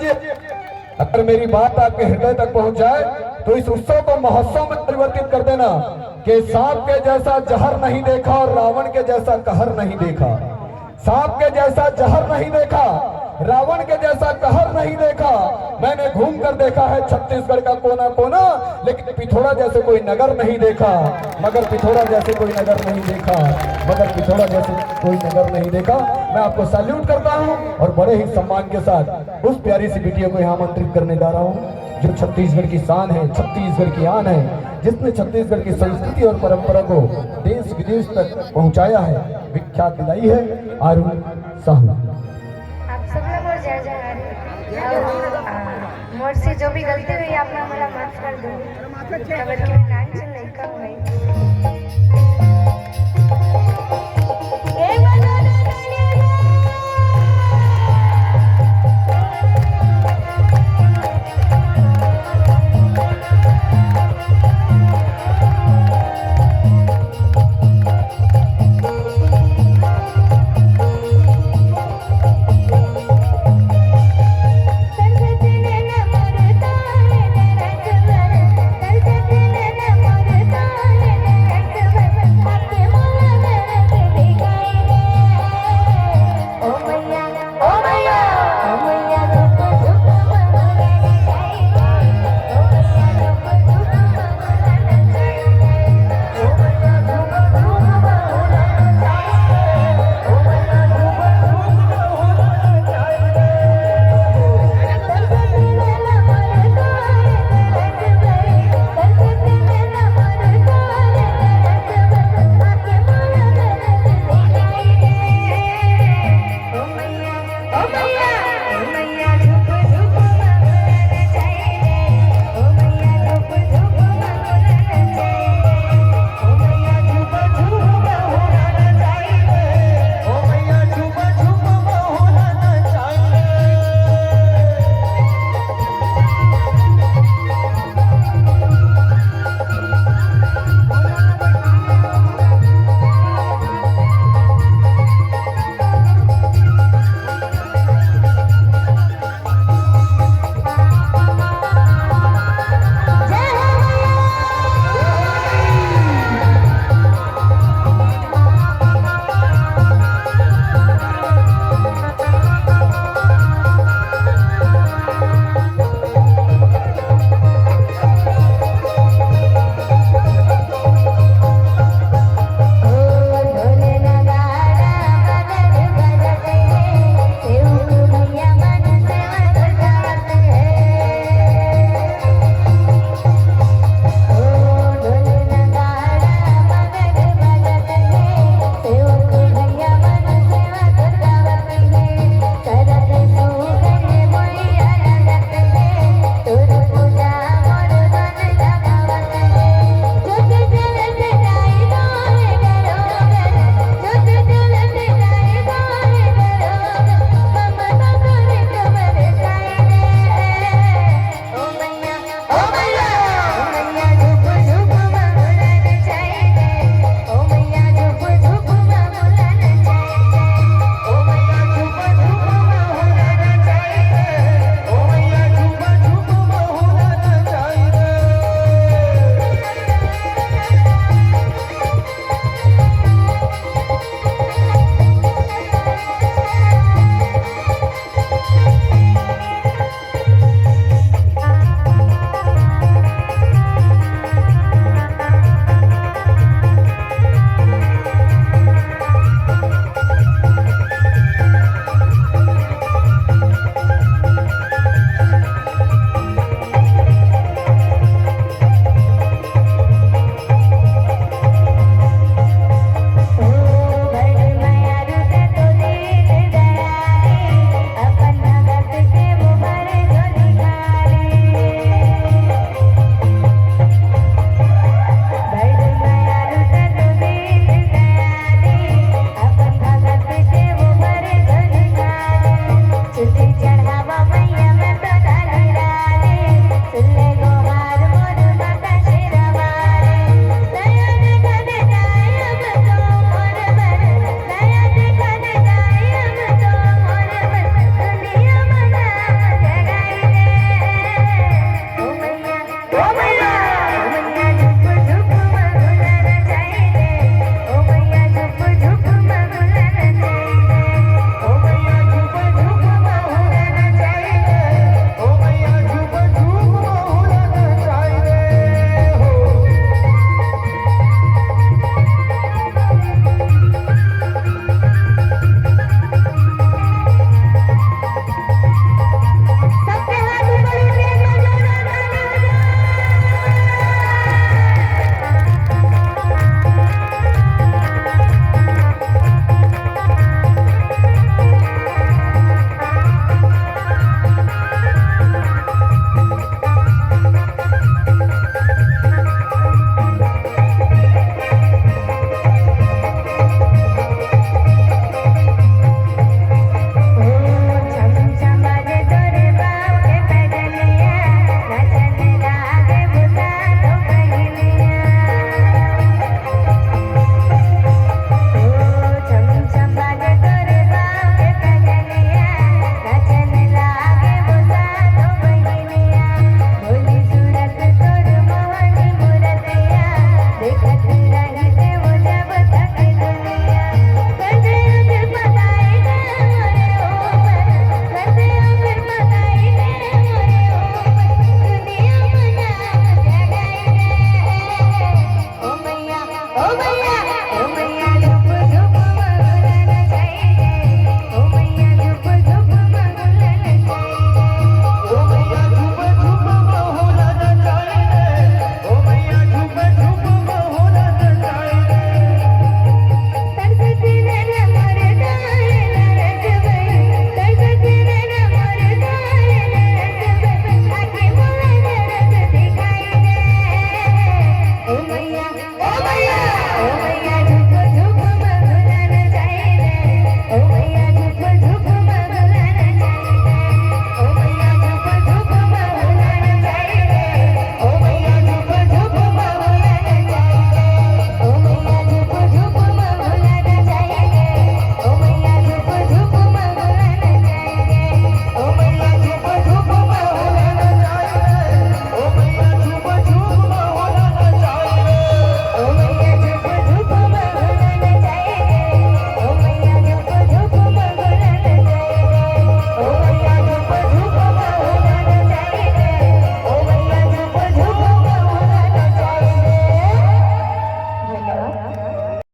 लीजिए। अगर मेरी बात आपके हृदय तक पहुंच जाए तो इस उत्सव को महोत्सव में परिवर्तित कर देना कि सांप के जैसा जहर नहीं देखा और रावण के जैसा कहर नहीं देखा। सांप के जैसा जहर नहीं देखा, रावण के जैसा कहर नहीं देखा। मैंने घूम कर देखा है छत्तीसगढ़ का कोना कोना, लेकिन पिथौरा जैसे कोई नगर नहीं देखा। मगर पिथौरा जैसे कोई नगर नहीं देखा, मगर पिथौरा जैसे कोई नगर नहीं देखा। मैं आपको सैल्यूट करता हूं और बड़े ही सम्मान के साथ उस प्यारी सी बिटिया को यहाँ आमंत्रित करने जा रहा हूँ जो छत्तीसगढ़ की शान है, छत्तीसगढ़ की आन है, जिसने छत्तीसगढ़ की संस्कृति और परंपरा को देश विदेश तक पहुंचाया है, विख्यात दिलाई है आरुण साहू। आप सब लोग और जय जयकार। मोर से जो भी गलती हुई आपने मला माफ कर दो। खबर की मैं नान चल नहीं कहूँ।